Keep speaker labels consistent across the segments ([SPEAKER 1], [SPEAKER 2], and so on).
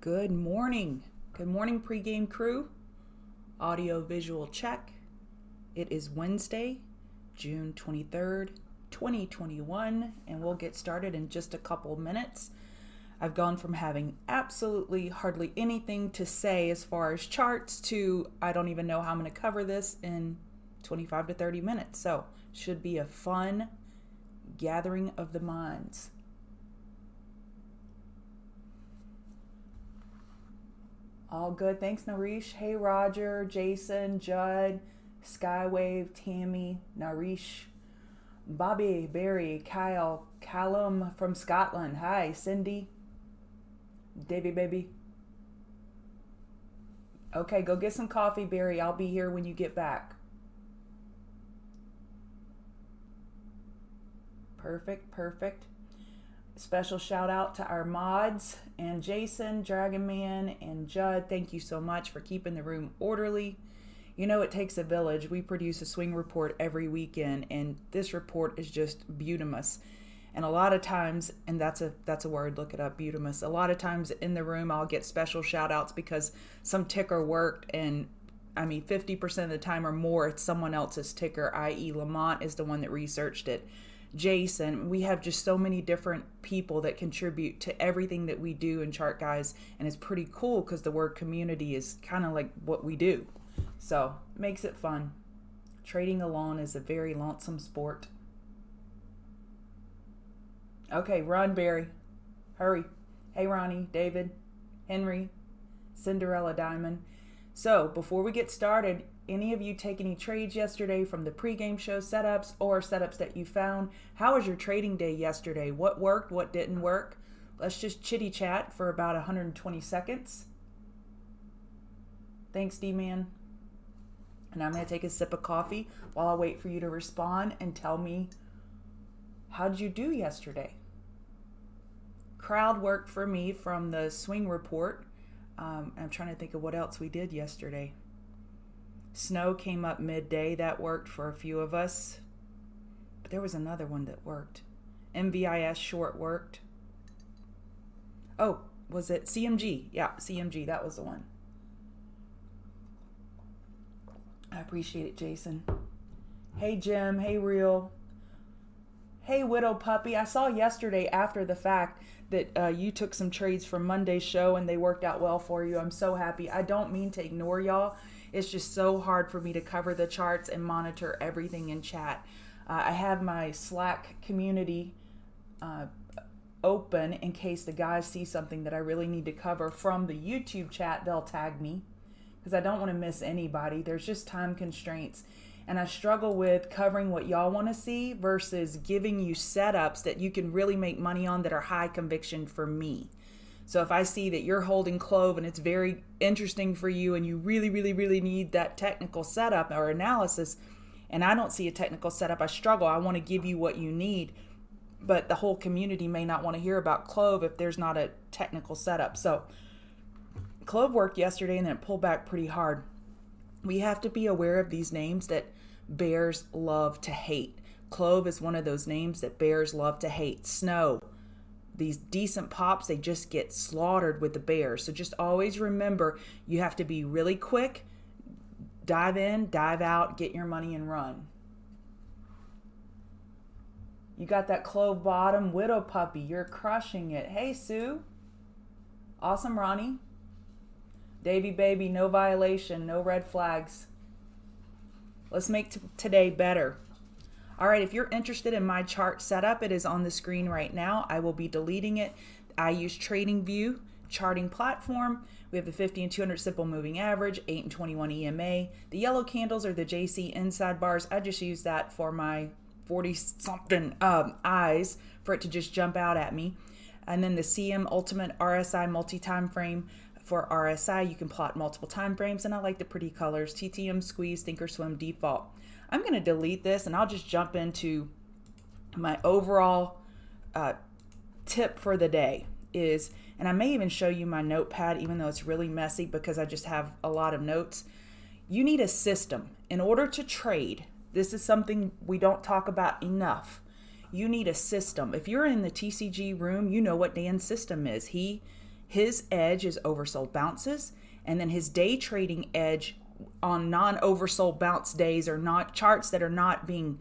[SPEAKER 1] Good morning. Good morning, pregame crew. Audio visual check. It is Wednesday, June 23rd, 2021, and we'll get started in just a couple minutes. I've gone from having absolutely hardly anything to say as far as charts to I don't even know how I'm going to cover this in 25 to 30 minutes. So, should be a fun gathering of the minds. All good. Thanks, Narish. Hey, Roger, Jason, Judd, Skywave, Tammy, Narish, Bobby, Barry, Kyle, Callum from Scotland. Hi, Cindy, Davy, baby. Okay, go get some coffee, Barry. I'll be here when you get back. Perfect. Special shout out to our mods and Jason, Dragon Man, and Judd. Thank you so much for keeping the room orderly. You know, it takes a village. We produce a swing report every weekend, and this report is just beautimous. And a lot of times, and that's a word, look it up, beautimous. A lot of times in the room, I'll get special shout outs because some ticker worked, and 50% of the time or more, it's someone else's ticker, i.e. Lamont is the one that researched it. Jason, we have just so many different people that contribute to everything that we do in Chart Guys, and it's pretty cool because the word community is kind of like what we do. So, makes it fun. Trading alone is a very lonesome sport. Okay, run, Barry. Hurry. Hey, Ronnie, David, Henry, Cinderella Diamond. So, before we get started, any of you take any trades yesterday from the pregame show setups or setups that you found? How was your trading day yesterday? What worked? What didn't work? Let's just chitty chat for about 120 seconds. Thanks, D-Man. And I'm going to take a sip of coffee while I wait for you to respond and tell me, how'd you do yesterday? Crowd worked for me from the swing report. I'm trying to think of what else we did yesterday. Snow came up midday. That worked for a few of us. But there was another one that worked. MVIS short worked. Oh, was it CMG? Yeah, CMG. That was the one. I appreciate it, Jason. Hey, Jim. Hey, Real. Hey, Widow Puppy. I saw yesterday after the fact that you took some trades from Monday's show and they worked out well for you. I'm so happy. I don't mean to ignore y'all. It's just so hard for me to cover the charts and monitor everything in chat. I have my Slack community open in case the guys see something that I really need to cover from the YouTube chat. They'll tag me because I don't want to miss anybody. There's just time constraints. And I struggle with covering what y'all want to see versus giving you setups that you can really make money on that are high conviction for me. So if I see that you're holding Clove and it's very interesting for you and you really need that technical setup or analysis, and I don't see a technical setup, I struggle. I want to give you what you need, but the whole community may not want to hear about Clove if there's not a technical setup. So Clove worked yesterday and then it pulled back pretty hard. We have to be aware of these names that bears love to hate. Clove is one of those names that bears love to hate. Snow. These decent pops, they just get slaughtered with the bears. So just always remember, you have to be really quick, dive in, dive out, get your money and run. You got that Clove bottom, Widow Puppy. You're crushing it. Hey, Sue. Awesome, Ronnie. Davy baby, no violation, no red flags. Let's make today better. All right, if you're interested in my chart setup, it is on the screen right now. I will be deleting it. I use TradingView charting platform. We have the 50 and 200 simple moving average, 8 and 21 EMA. The yellow candles are the JC inside bars. I just use that for my 40-something eyes for it to just jump out at me. And then the CM Ultimate RSI multi-time frame. For RSI, you can plot multiple time frames, and I like the pretty colors. TTM, Squeeze, Thinkorswim, Default. I'm going to delete this, and I'll just jump into my overall tip for the day is, and I may even show you my notepad, even though it's really messy because I just have a lot of notes. You need a system. In order to trade, this is something we don't talk about enough. You need a system. If you're in the TCG room, you know what Dan's system is. His edge is oversold bounces, and then his day trading edge on non-oversold bounce days or not charts that are not being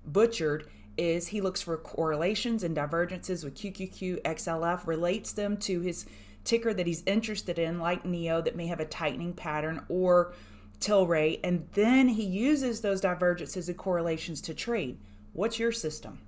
[SPEAKER 1] butchered is he looks for correlations and divergences with QQQ, XLF, relates them to his ticker that he's interested in, like NEO, that may have a tightening pattern, or Tilray, and then he uses those divergences and correlations to trade. What's your system?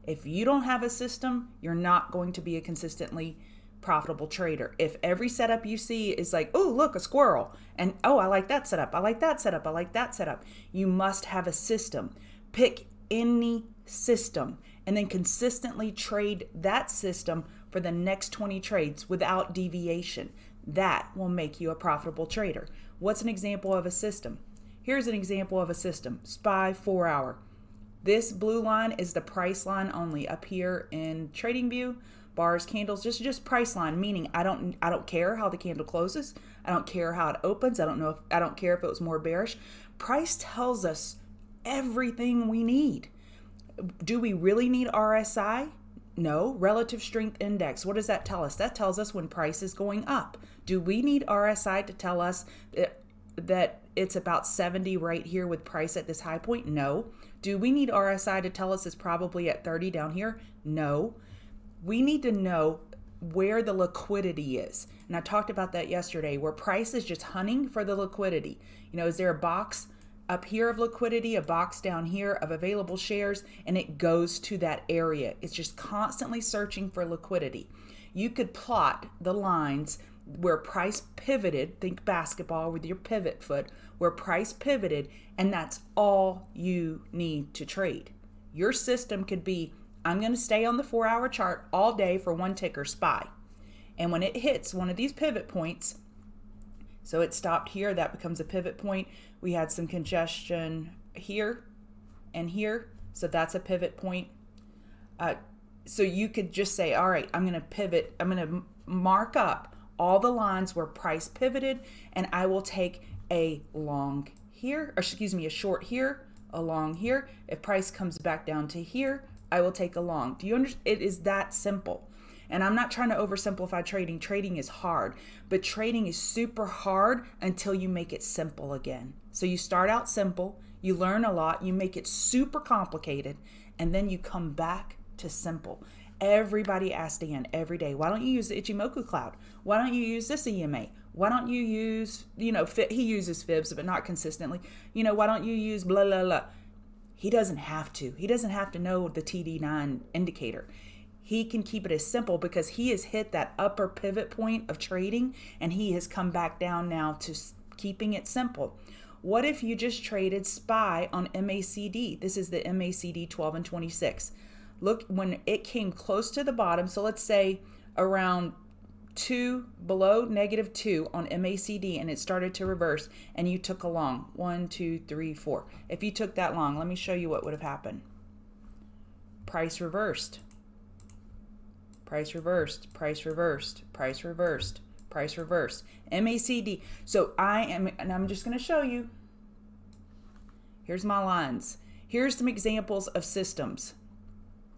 [SPEAKER 1] If you don't have a system, you're not going to be a consistently profitable trader. If every setup you see is like, oh, look, a squirrel, and oh, I like that setup, I like that setup, I like that setup, you must have a system. Pick any system and then consistently trade that system for the next 20 trades without deviation. That will make you a profitable trader. What's an example of a system? Here's an example of a system. SPY 4 hour. This blue line is the price line only. Up here in TradingView, bars, candles, just price line, meaning I don't care how the candle closes. I don't care how it opens. I don't care if it was more bearish. Price tells us everything we need. Do we really need RSI? No. Relative Strength Index. What does that tell us? That tells us when price is going up. Do we need RSI to tell us that it's about 70 right here with price at this high point? No. Do we need RSI to tell us it's probably at 30 down here? No. We need to know where the liquidity is. And I talked about that yesterday, where price is just hunting for the liquidity. You know, is there a box up here of liquidity, a box down here of available shares, and it goes to that area. It's just constantly searching for liquidity. You could plot the lines where price pivoted, think basketball with your pivot foot, where price pivoted, and that's all you need to trade. Your system could be, I'm going to stay on the 4-hour chart all day for one ticker, SPY. And when it hits one of these pivot points, so it stopped here, that becomes a pivot point. We had some congestion here and here, so that's a pivot point. So you could just say, all right, I'm going to pivot. I'm going to mark up all the lines where price pivoted, and I will take a long here, or excuse me, a short here, a long here. If price comes back down to here, I will take a long. Do you understand? It is that simple. And I'm not trying to oversimplify trading. Trading is hard, but trading is super hard until you make it simple again. So you start out simple, you learn a lot, you make it super complicated, and then you come back to simple. Everybody asks Dan every day, why don't you use the Ichimoku cloud? Why don't you use this EMA? Why don't you use, he uses fibs, but not consistently. Why don't you use blah, blah, blah? He doesn't have to. He doesn't have to know the TD9 indicator. He can keep it as simple because he has hit that upper pivot point of trading, and he has come back down now to keeping it simple. What if you just traded SPY on MACD? This is the MACD 12 and 26. Look, when it came close to the bottom, so let's say around 2, below -2 on MACD, and it started to reverse, and you took a long, 1, 2, 3, 4. If you took that long, let me show you what would have happened. Price reversed. Price reversed, price reversed, price reversed, price reversed. MACD. So I'm just going to show you. Here's my lines. Here's some examples of systems.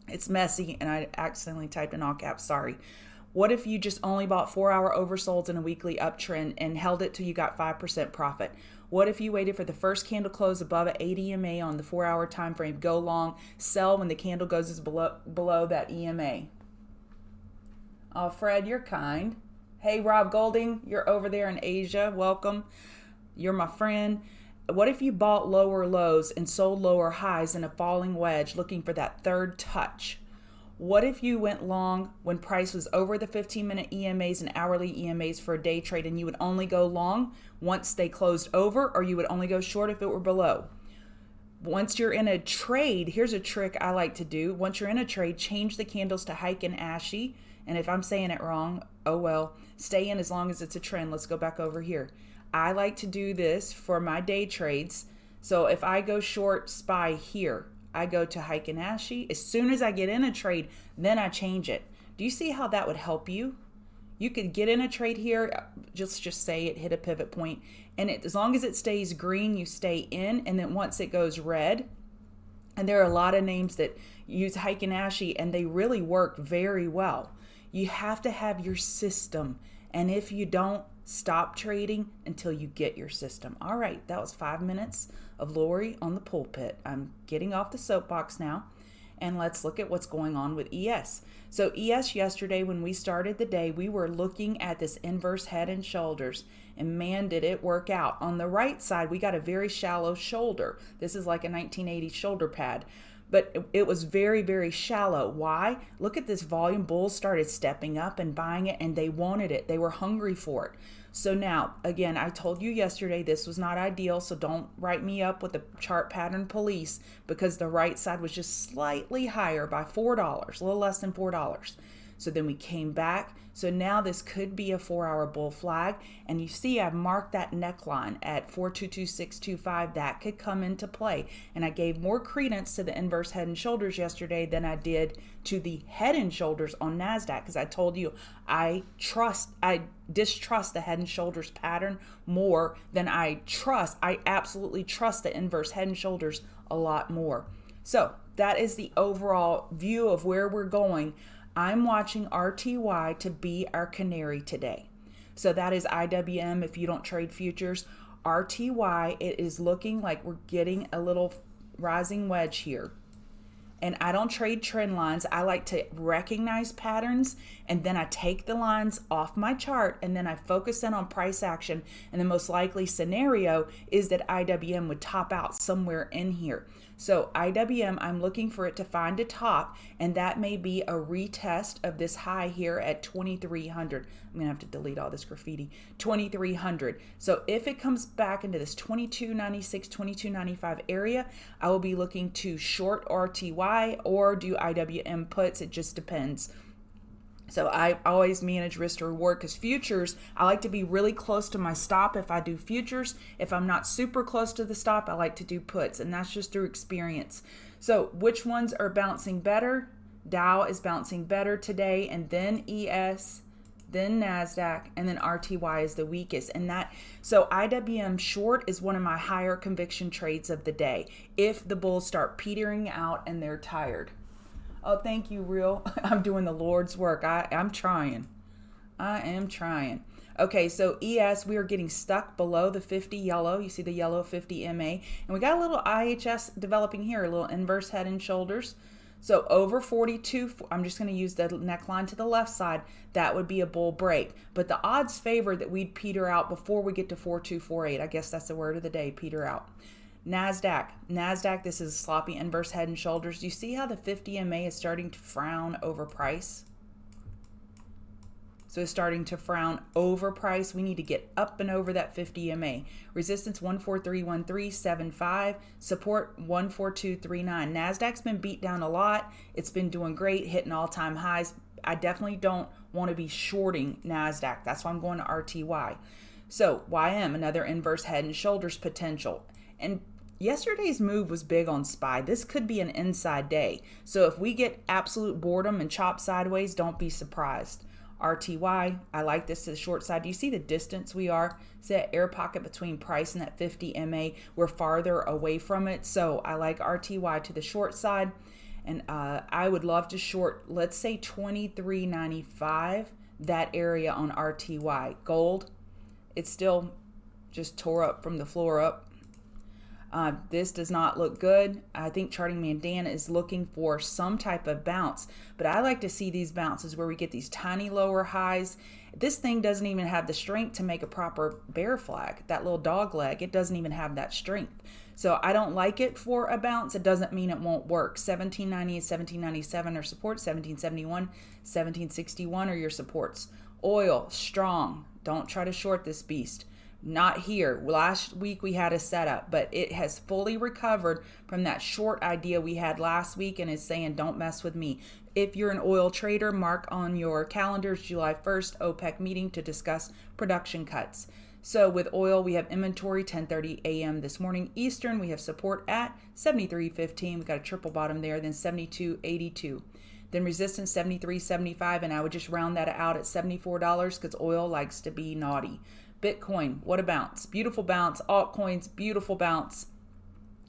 [SPEAKER 1] It's messy, and I accidentally typed in all caps, sorry. What if you just only bought 4-hour oversolds in a weekly uptrend and held it till you got 5% profit? What if you waited for the first candle close above an 8 EMA on the 4-hour time frame, go long, sell when the candle goes below that EMA? Oh, Fred, you're kind. Hey, Rob Golding, you're over there in Asia. Welcome. You're my friend. What if you bought lower lows and sold lower highs in a falling wedge looking for that third touch? What if you went long when price was over the 15-minute EMAs and hourly EMAs for a day trade, and you would only go long once they closed over, or you would only go short if it were below? Once you're in a trade, here's a trick I like to do. Once you're in a trade, change the candles to hike and ashy. And if I'm saying it wrong, oh well, stay in as long as it's a trend. Let's go back over here. I like to do this for my day trades. So if I go short SPY here, I go to hike and ashy. As soon as I get in a trade, then I change it. Do you see how that would help you? You could get in a trade here, just say it hit a pivot point, and as long as it stays green, you stay in, and then once it goes red, and there are a lot of names that use hike and ashy, and they really work very well. You have to have your system. And if you don't, stop trading until you get your system. All right, that was 5 minutes of Lori on the pulpit. I'm getting off the soapbox now. And let's look at what's going on with ES. So ES yesterday, when we started the day, we were looking at this inverse head and shoulders. And man, did it work out. On the right side, we got a very shallow shoulder. This is like a 1980 shoulder pad. But it was very, very shallow. Why? Look at this volume. Bulls started stepping up and buying it, and they wanted it. They were hungry for it. So now, again, I told you yesterday this was not ideal, so don't write me up with the chart pattern police, because the right side was just slightly higher by $4, a little less than $4. So then we came back. So now this could be a 4-hour bull flag. And you see I've marked that neckline at 422625. That could come into play. And I gave more credence to the inverse head and shoulders yesterday than I did to the head and shoulders on NASDAQ, because I told you I distrust the head and shoulders pattern more than I absolutely trust the inverse head and shoulders a lot more. So that is the overall view of where we're going. I'm watching RTY to be our canary today. So that is IWM if you don't trade futures. RTY, it is looking like we're getting a little rising wedge here. And I don't trade trend lines. I like to recognize patterns, and then I take the lines off my chart, and then I focus in on price action. And the most likely scenario is that IWM would top out somewhere in here. So IWM, I'm looking for it to find a top, and that may be a retest of this high here at 2,300. I'm gonna have to delete all this graffiti. 2,300. So if it comes back into this 2296, 2295 area, I will be looking to short RTY or do IWM puts. It just depends. So I always manage risk to reward, because futures, I like to be really close to my stop if I do futures. If I'm not super close to the stop, I like to do puts, and that's just through experience. So which ones are bouncing better? Dow is bouncing better today, and then ES, then NASDAQ, and then RTY is the weakest. And so IWM short is one of my higher conviction trades of the day if the bulls start petering out and they're tired. Oh, thank you, Real. I'm doing the Lord's work. I'm trying. I am trying. Okay, so ES, we are getting stuck below the 50 yellow. You see the yellow 50 MA. And we got a little IHS developing here, a little inverse head and shoulders. So over 42, I'm just going to use the neckline to the left side. That would be a bull break. But the odds favor that we'd peter out before we get to 4248. I guess that's the word of the day, peter out. NASDAQ, this is sloppy inverse head and shoulders. Do you see how the 50 MA is starting to frown over price? So it's starting to frown over price. We need to get up and over that 50 MA. Resistance 1431375, support 14239. NASDAQ's been beat down a lot. It's been doing great, hitting all-time highs. I definitely don't want to be shorting NASDAQ. That's why I'm going to RTY. So YM, another inverse head and shoulders potential. And yesterday's move was big on SPY. This could be an inside day. So if we get absolute boredom and chop sideways, don't be surprised. RTY, I like this to the short side. Do you see the distance we are? See that air pocket between price and that 50 MA? We're farther away from it. So I like RTY to the short side. And I would love to short, let's say 23.95, that area on RTY. Gold, it's still just tore up from the floor up. This does not look good. I think Charting Man Dan is looking for some type of bounce, but I like to see these bounces where we get these tiny lower highs. This thing doesn't even have the strength to make a proper bear flag. That little dog leg, it doesn't even have that strength. So I don't like it for a bounce. It doesn't mean it won't work. 1790 and 1797 are supports. 1771, 1761 are your supports. Oil, strong. Don't try to short this beast. Not here. Last week we had a setup, but it has fully recovered from that short idea we had last week and is saying, don't mess with me. If you're an oil trader, mark on your calendars July 1st, OPEC meeting to discuss production cuts. So with oil, we have inventory 10:30 a.m. this morning Eastern. We have support at 73.15. We got a triple bottom there, then 72.82. Then resistance 73.75, and I would just round that out at $74 because oil likes to be naughty. Bitcoin, what a bounce. Beautiful bounce. Altcoins, beautiful bounce.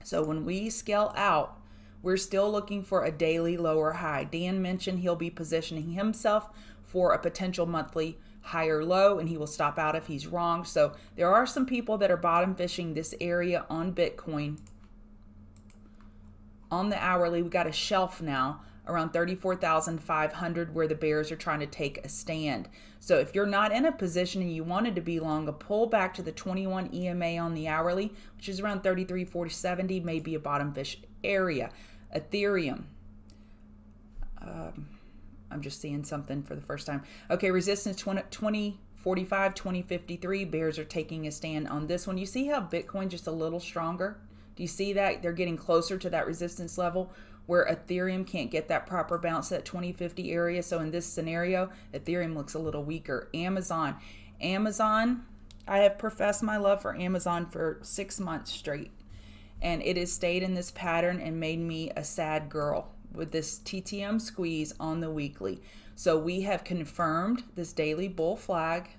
[SPEAKER 1] So when we scale out, we're still looking for a daily lower high. Dan mentioned he'll be positioning himself for a potential monthly higher low, and he will stop out if he's wrong. So there are some people that are bottom fishing this area on Bitcoin. On the hourly, we got a shelf now around 34,500 where the bears are trying to take a stand. So if you're not in a position and you wanted to be long, a pull back to the 21 EMA on the hourly, which is around 33,470, may be a bottom fish area. Ethereum. I'm just seeing something for the first time. Okay, resistance 2045, 2053. Bears are taking a stand on this one. You see how Bitcoin just a little stronger? Do you see that? They're getting closer to that resistance level where Ethereum can't get that proper bounce at 2050 area. So in this scenario, Ethereum looks a little weaker. Amazon, I have professed my love for Amazon for 6 months straight. And it has stayed in this pattern and made me a sad girl with this TTM squeeze on the weekly. So we have confirmed this daily bull flag,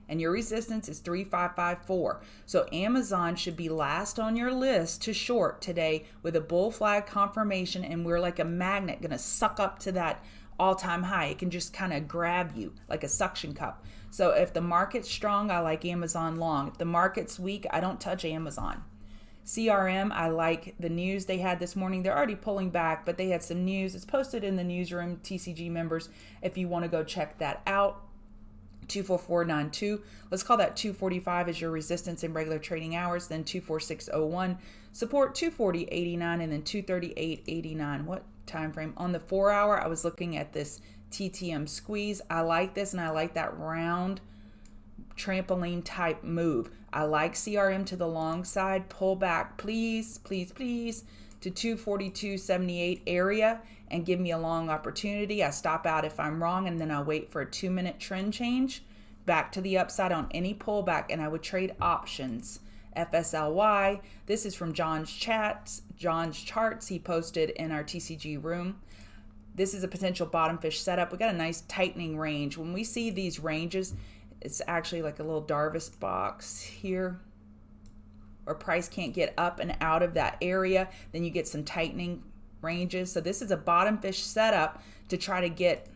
[SPEAKER 1] and your resistance is 3554. So Amazon should be last on your list to short today with a bull flag confirmation, and we're like a magnet gonna suck up to that all-time high. It can just kind of grab you like a suction cup. So if the market's strong, I like Amazon long. If the market's weak, I don't touch Amazon. CRM, I like the news they had this morning. They're already pulling back, but they had some news. It's posted in the newsroom, TCG members, if you want to go check that out. 24492. Let's call that 245 as your resistance in regular trading hours, then 24601. Support 240.89 and then 238.89. What time frame? On the 4 hour, I was looking at this TTM squeeze. I like this, and I like that round trampoline type move. I like CRM to the long side. Pull back, please, please, please, to 242.78 area and give me a long opportunity. I stop out if I'm wrong, and then I wait for a 2-minute trend change back to the upside on any pullback, and I would trade options. FSLY, this is from John's charts he posted in our TCG room. This is a potential bottom fish setup. We got a nice tightening range. When we see these ranges, it's actually like a little Darvis box here, where price can't get up and out of that area. Then you get some tightening ranges. So this is a bottom fish setup to try to get,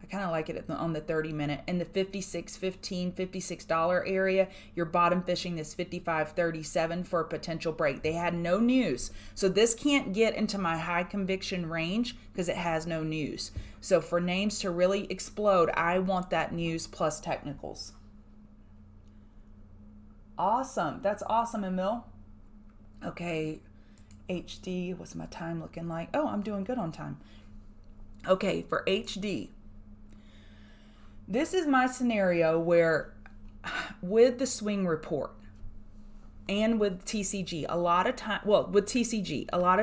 [SPEAKER 1] I kind of like it on the 30-minute. In the $56.15, $56 area, you're bottom fishing this 55.37 for a potential break. They had no news. So this can't get into my high conviction range because it has no news. So for names to really explode, I want that news plus technicals. Awesome. That's awesome, Emil. Okay, HD, what's my time looking like? Oh, I'm doing good on time. Okay, for HD, this is my scenario where with the swing report and with TCG, a lot of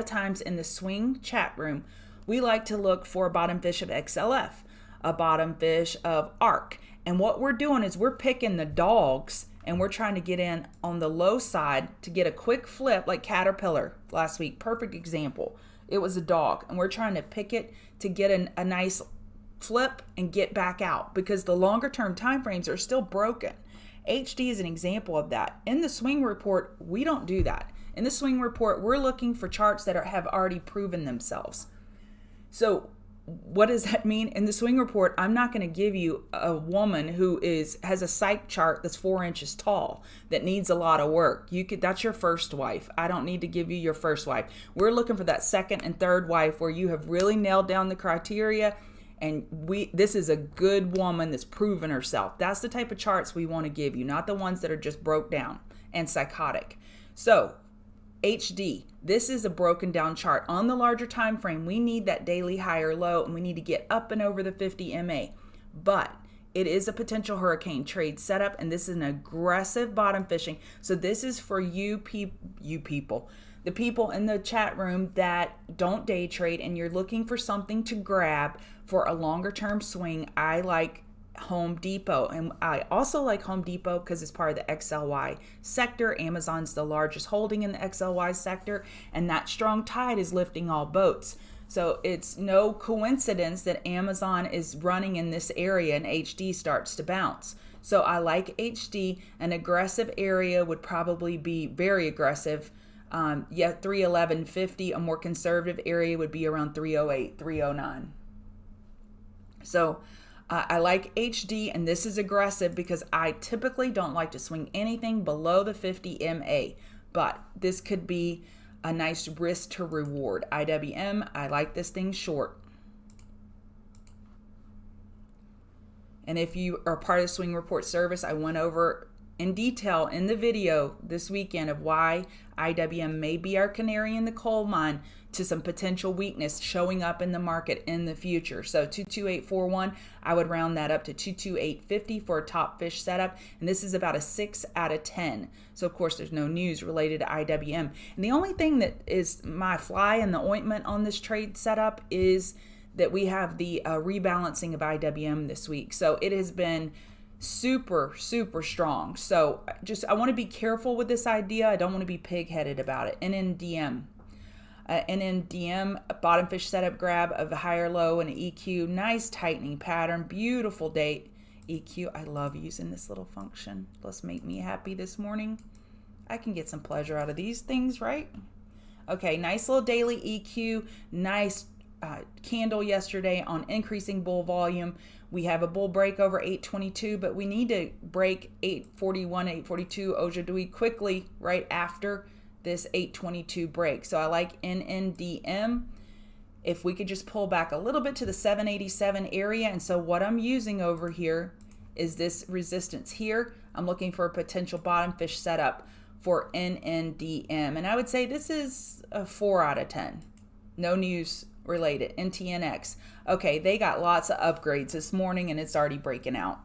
[SPEAKER 1] times in the swing chat room, we like to look for a bottom fish of XLF, a bottom fish of ARC. And what we're doing is we're picking the dogs, and we're trying to get in on the low side to get a quick flip, like Caterpillar last week. Perfect example. It was a dog, and we're trying to pick it to get a nice flip and get back out because the longer term time frames are still broken. HD is an example of that. In the swing report, we don't do that. In the swing report, we're looking for charts that have already proven themselves. So what does that mean? In the swing report, I'm not going to give you a woman who has a psych chart that's 4 inches tall that needs a lot of work. That's your first wife. I don't need to give you your first wife. We're looking for that second and third wife where you have really nailed down the criteria, and this is a good woman that's proven herself. That's the type of charts we want to give you, not the ones that are just broke down and psychotic. So HD, this is a broken down chart. On the larger time frame, we need that daily higher low, and we need to get up and over the 50 MA. But it is a potential hurricane trade setup, and this is an aggressive bottom fishing. So this is for you people, the people in the chat room that don't day trade and you're looking for something to grab for a longer term swing. I like Home Depot, and I also like Home Depot because it's part of the XLY sector. Amazon's the largest holding in the XLY sector, and that strong tide is lifting all boats. So it's no coincidence that Amazon is running in this area and HD starts to bounce. So I like HD. An aggressive area would probably be very aggressive. 311.50. A more conservative area would be around 308, 309. So I like HD, and this is aggressive because I typically don't like to swing anything below the 50 MA, but this could be a nice risk to reward. IWM, I like this thing short. And if you are part of the Swing Report service, I went over in detail in the video this weekend of why IWM may be our canary in the coal mine to some potential weakness showing up in the market in the future. So 22841, I would round that up to 22850 for a top fish setup. And this is about a 6 out of 10. So of course there's no news related to IWM. And the only thing that is my fly in the ointment on this trade setup is that we have the rebalancing of IWM this week. So it has been super strong. So I want to be careful with this idea. I don't want to be pig-headed about it. NNDM. NNDM, bottom fish setup grab of a higher low and an EQ. Nice tightening pattern. Beautiful date. EQ. I love using this little function. Let's make me happy this morning. I can get some pleasure out of these things, right? Okay, nice little daily EQ. Nice candle yesterday on increasing bull volume. We have a bull break over 822, but we need to break 841, 842 Ojibwe quickly right after this 822 break. So I like NNDM. If we could just pull back a little bit to the 787 area. And so what I'm using over here is this resistance here. I'm looking for a potential bottom fish setup for NNDM. And I would say this is a 4 out of 10. No news related. NTNX. Okay, they got lots of upgrades this morning and it's already breaking out.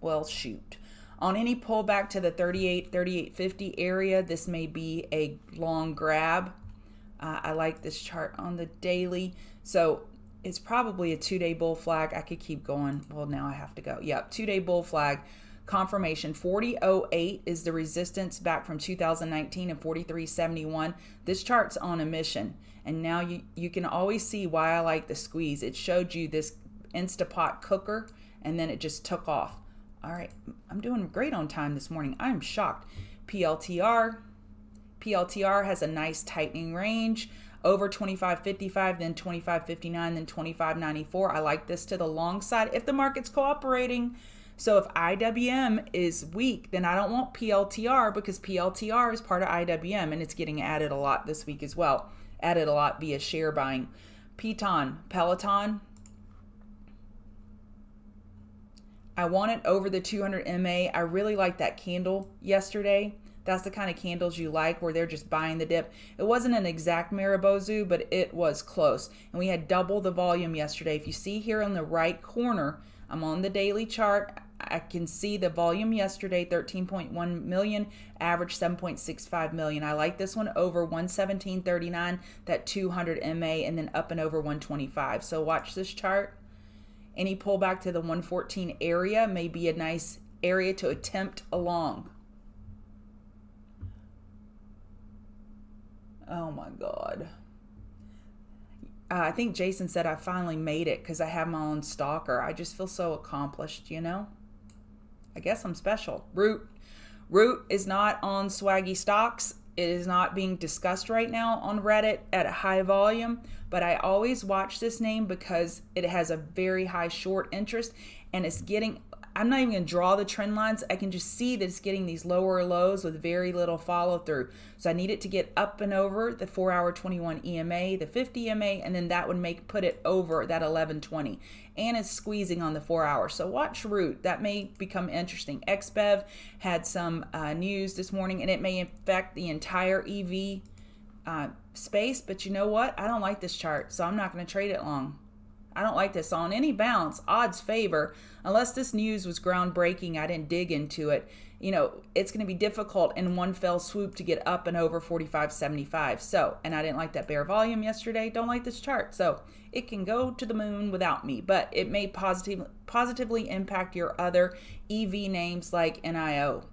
[SPEAKER 1] Well, shoot. On any pullback to the 3850 area, this may be a long grab. I like this chart on the daily. So it's probably a 2-day bull flag. I could keep going. Well, now I have to go. Yep, 2-day bull flag. Confirmation 4008 is the resistance back from 2019 and 4371. This chart's on a mission. And now you can always see why I like the squeeze. It showed you this Instapot cooker and then it just took off. All right, I'm doing great on time this morning. I'm shocked. PLTR has a nice tightening range over 25.55, then 25.59, then 25.94. I like this to the long side if the market's cooperating. So if IWM is weak, then I don't want PLTR because PLTR is part of IWM and it's getting added a lot this week as well. Added a lot via share buying. PTON. I want it over the 200 MA. I really like that candle yesterday. That's the kind of candles you like where they're just buying the dip. It wasn't an exact Maribozu, but it was close. And we had double the volume yesterday. If you see here on the right corner, I'm on the daily chart. I can see the volume yesterday, 13.1 million, average 7.65 million. I like this one over 117.39, that 200 MA, and then up and over 125. So watch this chart. Any pullback to the 114 area may be a nice area to attempt along. Oh my God. I think Jason said I finally made it because I have my own stalker. I just feel so accomplished, you know? I guess I'm special. Root is not on Swaggy Stocks. It is not being discussed right now on Reddit at a high volume, but I always watch this name because it has a very high short interest and it's getting, I'm not even going to draw the trend lines. I can just see that it's getting these lower lows with very little follow through. So I need it to get up and over the 4-hour 21 EMA, the 50 EMA, and then that would put it over that 1120. And it's squeezing on the 4-hour. So watch Root. That may become interesting. XBEV had some news this morning, and it may affect the entire EV space. But you know what? I don't like this chart, so I'm not going to trade it long. I don't like this. On any bounce, odds favor, unless this news was groundbreaking, I didn't dig into it. You know, it's going to be difficult in one fell swoop to get up and over 45.75. So, and I didn't like that bear volume yesterday. Don't like this chart. So it can go to the moon without me, but it may positively impact your other EV names like NIO.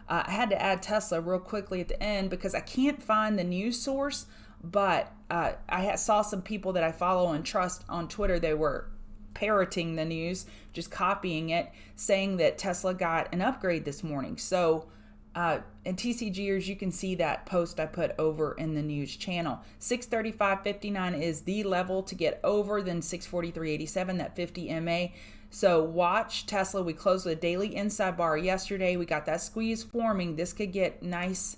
[SPEAKER 1] I had to add Tesla real quickly at the end because I can't find the news source. But I saw some people that I follow and trust on Twitter. They were parroting the news, just copying it, saying that Tesla got an upgrade this morning. So And TCGers, you can see that post I put over in the news channel. 635.59 is the level to get over, then 643.87, that 50 MA. So watch Tesla. We closed with a daily inside bar yesterday. We got that squeeze forming. This could get nice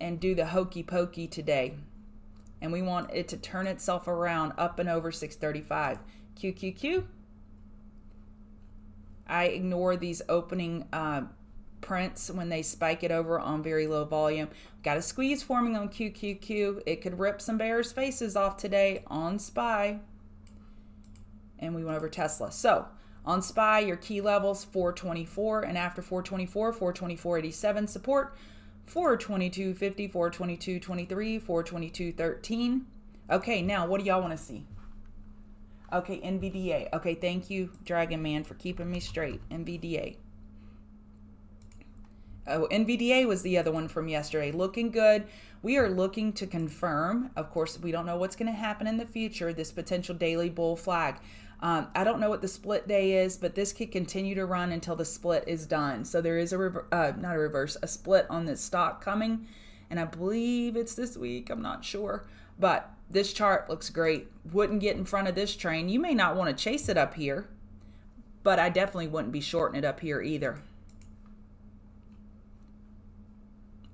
[SPEAKER 1] and do the hokey pokey today. And we want it to turn itself around up and over 635. QQQ. I ignore these opening prints when they spike it over on very low volume. Got a squeeze forming on QQQ. It could rip some bears' faces off today on SPY. And we went over Tesla. So on SPY, your key levels 424, and after 424, 424.87 support, 422.50, 422.23, 422.13. Okay, now what do y'all want to see? Okay, NVDA. Okay, thank you, Dragon Man, for keeping me straight. NVDA. Oh, NVDA was the other one from yesterday. Looking good. We are looking to confirm. Of course, we don't know what's going to happen in the future, this potential daily bull flag. I don't know what the split day is, but this could continue to run until the split is done. So there is a split on this stock coming, and I believe it's this week. I'm not sure, but this chart looks great. Wouldn't get in front of this train. You may not want to chase it up here, but I definitely wouldn't be shorting it up here either.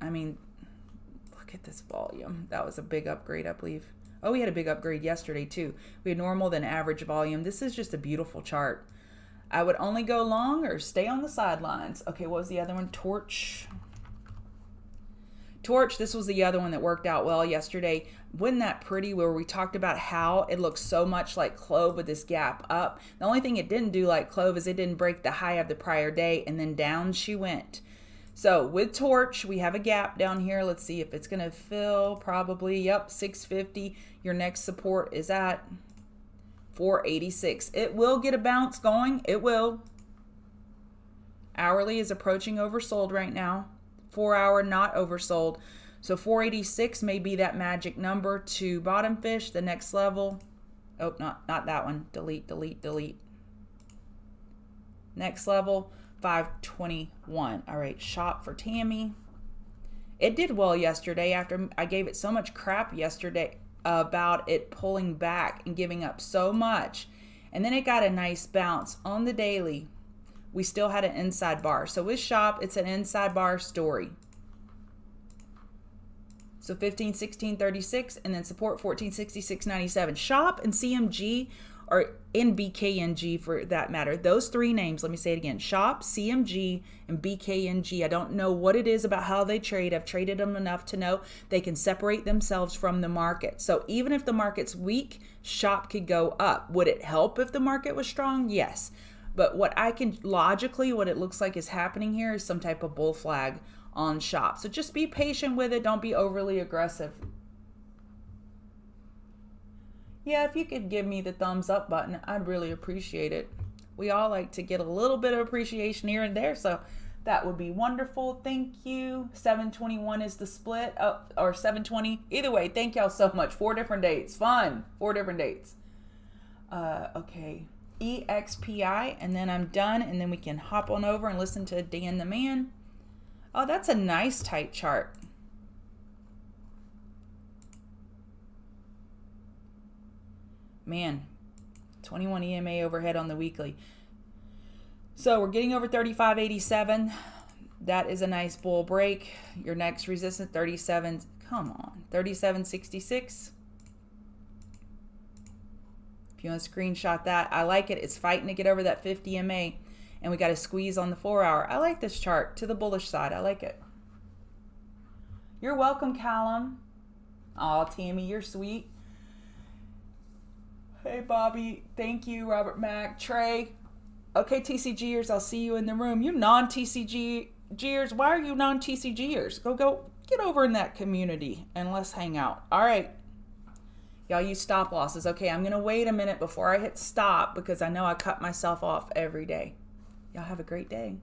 [SPEAKER 1] I mean, look at this volume. That was a big upgrade, I believe. Oh, we had a big upgrade yesterday too. We had normal then average volume. This is just a beautiful chart. I would only go long or stay on the sidelines. Okay, what was the other one? Torch. Torch, this was the other one that worked out well yesterday. Wasn't that pretty where we talked about how it looks so much like Clove with this gap up? The only thing it didn't do like Clove is it didn't break the high of the prior day, and then down she went. So with Torch, we have a gap down here. Let's see if it's going to fill. Probably, yep, 650. Your next support is at 486. It will get a bounce going. It will. Hourly is approaching oversold right now. 4 hour not oversold. So 486 may be that magic number to bottom fish. The next level. Oh, not that one. Delete, delete, delete. Next level. 521. All right, shop for Tammy. It did well yesterday after I gave it so much crap yesterday about it pulling back and giving up so much. And then it got a nice bounce on the daily. We still had an inside bar. So with shop, it's an inside bar story. So 15, 16, 36, and then support 1466.97. Shop and CMG, or NBKNG for that matter. Those three names, let me say it again. Shop, CMG, and BKNG. I don't know what it is about how they trade. I've traded them enough to know they can separate themselves from the market. So even if the market's weak, Shop could go up. Would it help if the market was strong? Yes. But what I can logically, what it looks like is happening here is some type of bull flag on Shop. So just be patient with it. Don't be overly aggressive. Yeah, if you could give me the thumbs up button, I'd really appreciate it. We all like to get a little bit of appreciation here and there, so that would be wonderful. Thank you. 721 is the split, or 720. Either way, thank y'all so much. 4 different dates. Fun. 4 different dates. Okay. EXPI, and then I'm done, and then we can hop on over and listen to Dan the Man. Oh, that's a nice tight chart. Man, 21 EMA overhead on the weekly. So we're getting over 35.87. That is a nice bull break. Your next resistance, 37. Come on, 37.66. If you want to screenshot that, I like it. It's fighting to get over that 50 MA. And we got a squeeze on the 4 hour. I like this chart to the bullish side. I like it. You're welcome, Callum. Aw, Tammy, you're sweet. Hey, Bobby. Thank you, Robert Mack. Trey. Okay, TCGers, I'll see you in the room. You non-TCGers, why are you non-TCGers? Go, get over in that community and let's hang out. All right. Y'all use stop losses. Okay, I'm going to wait a minute before I hit stop because I know I cut myself off every day. Y'all have a great day.